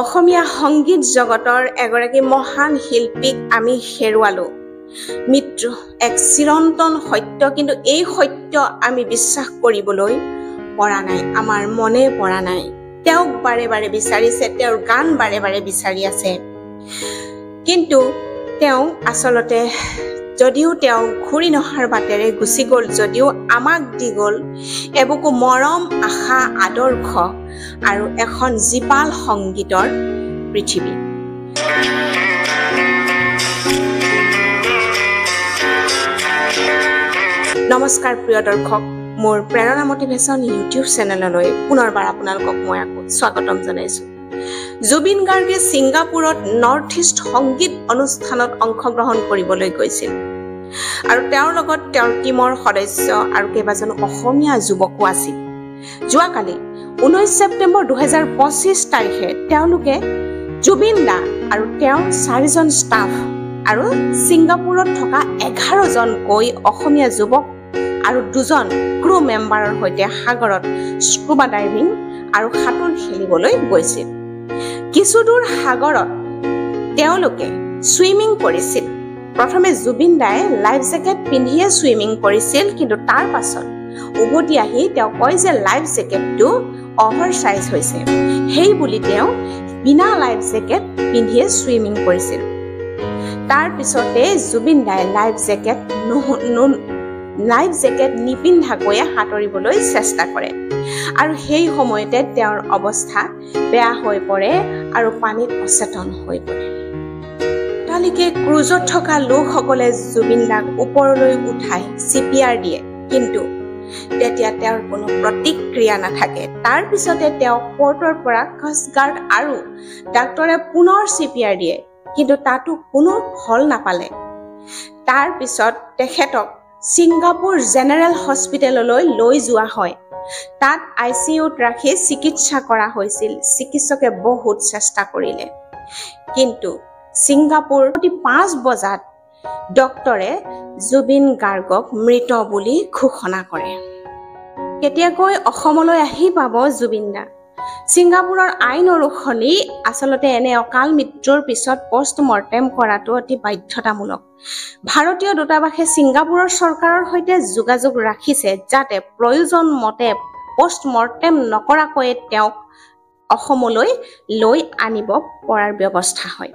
অসমীয়া সংগীত জগতৰ এগৰাকী মহান শিল্পীক আমি হেৰুৱালো। মৃত্যু এক চিৰন্তন সত্য, কিন্তু এই সত্য আমি বিশ্বাস কৰিবলৈ পৰা নাই, আমাৰ মনে পৰা নাই। তেওঁক বাৰে বাৰে বিচাৰিছে, তেওঁৰ গান বাৰে বাৰে বিচাৰি আছে, কিন্তু তেওঁ আচলতে যদিও তেওঁ ঘূৰি নহাৰ বাটেৰে গুচি গ'ল, যদিও আমাক দি গ'ল এবুকু মৰম, আশা, আদৰ্শ আৰু এখন জীপাল সংগীতৰ পৃথিৱী। নমস্কাৰ প্ৰিয় দৰ্শক, মোৰ প্ৰেৰণা মটিভেশ্যন ইউটিউব চেনেললৈ পুনৰবাৰ আপোনালোকক মই আকৌ স্বাগতম জনাইছোঁ। জুবিন গাৰ্গে ছিংগাপুৰত নৰ্থ ইষ্ট সংগীত অনুষ্ঠানত অংশগ্ৰহণ কৰিবলৈ গৈছিল আৰু তেওঁৰ লগত তেওঁৰ টীমৰ সদস্য আৰু কেইবাজনো অসমীয়া যুৱকো আছিল। যোৱাকালি 19 ছেপ্টেম্বৰ 2025 তাৰিখে তেওঁলোকে জুবিন দা আৰু তেওঁৰ 4জন ষ্টাফ আৰু ছিংগাপুৰত থকা 11জনকৈ অসমীয়া যুৱক আৰু 2জন ক্ৰু মেম্বাৰৰ সৈতে সাগৰত স্কুবা ডাইভিং আৰু সাঁতোৰ খেলিবলৈ গৈছিল। কিছুদূৰ সাগৰত তেওঁলোকে ছুইমিং কৰিছিল। প্ৰথমে জুবিন দাই লাইফ জেকেট পিন্ধিয়ে ছুইমিং কৰিছিল, কিন্তু তাৰ পাছত উভতি আহি তেওঁ কয় যে লাইফ জেকেটটো অভাৰ চাইজ হৈছে, সেই বুলি তেওঁ বিনা লাইফ জেকেট পিন্ধিয়ে ছুইমিং কৰিছিল। তাৰ পিছতে জুবিন দাই লাইফ জেকেট নিপিন্ধাকৈয়ে সাঁতৰিবলৈ চেষ্টা কৰে আৰু সেই সময়তে তেওঁৰ অৱস্থা বেয়া হৈ পৰে আৰু পানীত অচেতন হৈ পৰে। তালিকে ক্ৰুজত থকা লোকসকলে জুবিন দাক ওপৰলৈ উঠাই CPR দিয়ে, কিন্তু তেতিয়া তেওঁৰ কোনো প্ৰতিক্ৰিয়া নাথাকে। তাৰ পিছতে তেওঁক পৰ্টৰ পৰা কষ্টগাৰ্ড আৰু ডাক্তৰে পুনৰ CPR দিয়ে, কিন্তু তাতো কোনো ফল নাপালে। তাৰ পিছত তেখেতক ছিংগাপুৰ জেনেৰেল হস্পিটেললৈ লৈ যোৱা হয়। তাত ICUত ৰাখি চিকিৎসা কৰা হৈছিল। চিকিৎসকে বহুত চেষ্টা কৰিলে, কিন্তু ছিংগাপুৰ 5 বজাত ডক্তৰে জুবিন গাৰ্গক মৃত বুলি ঘোষণা কৰে। কেতিয়াকৈ অসমলৈ আহি পাব জুবিন দা? ছিংগাপুৰৰ আইন অনুসৰি আচলতে এনে অকাল মৃত্যুৰ পিছত পষ্টমৰ্টেম কৰাটো অতি বাধ্যতামূলক। ভাৰতীয় দূতাবাসে ছিংগাপুৰৰ চৰকাৰৰ সৈতে যোগাযোগ ৰাখিছে যাতে প্ৰয়োজন মতে পষ্টমৰ্টেম নকৰাকৈয়ে তেওঁক অসমলৈ লৈ আনিব পৰাৰ ব্যৱস্থা হয়।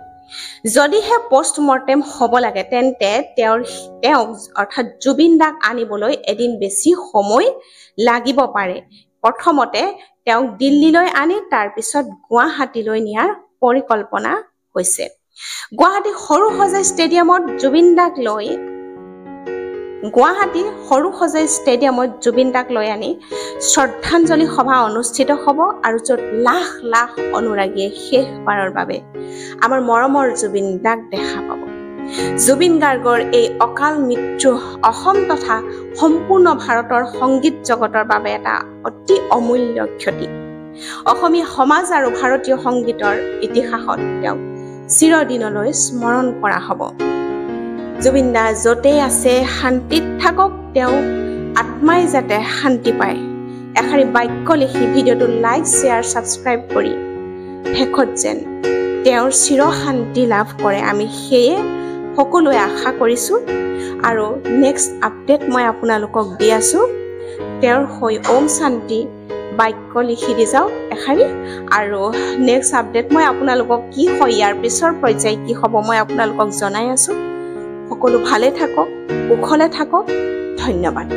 যদিহে পষ্টমৰ্টেম হ'ব লাগে, তেন্তে তেওঁক অৰ্থাৎ জুবিন দাক আনিবলৈ এদিন বেছি সময় লাগিব পাৰে। প্ৰথমতে তেওঁক দিল্লীলৈ আনি তাৰ পিছত গুৱাহাটীলৈ নিয়াৰ পৰিকল্পনা হৈছে। গুৱাহাটী সৰু সজাই ষ্টেডিয়ামত জুবিন দাক লৈ আনি শ্ৰদ্ধাঞ্জলি সভা অনুষ্ঠিত হ'ব আৰু য'ত লাখ লাখ অনুৰাগীয়ে শেষবাৰৰ বাবে আমাৰ মৰমৰ জুবিন দাক দেখা পাব। জুবিন গাৰ্গৰ এই অকাল মৃত্যু অসম তথা সম্পূৰ্ণ ভাৰতৰ সংগীত জগতৰ বাবে এটা অতি অমূল্য ক্ষতি। অসমীয়া সমাজ আৰু ভাৰতীয় সংগীতৰ ইতিহাসত তেওঁক চিৰদিনলৈ স্মৰণ কৰা হ'ব। জুবিন দা য'তেই আছে শান্তিত থাকক, তেওঁ আত্মাই যাতে শান্তি পায়। এষাৰি বাক্য লিখি ভিডিঅ'টো লাইক, শ্বেয়াৰ, ছাবস্ক্ৰাইব কৰি শেষত যেন তেওঁৰ চিৰ শান্তি লাভ কৰে, আমি সেয়ে সকলোৱে আশা কৰিছোঁ। আৰু নেক্সট আপডেট মই আপোনালোকক দি আছোঁ। তেওঁৰ হৈ ওম শান্তি বাক্য লিখি দি যাওক এষাৰি, আৰু নেক্সট আপডেট মই আপোনালোকক কি হয়, ইয়াৰ পিছৰ পৰ্যায় কি হ'ব মই আপোনালোকক জনাই আছোঁ। সকলো ভালে থাকক, কুশলে থাকক। ধন্যবাদ।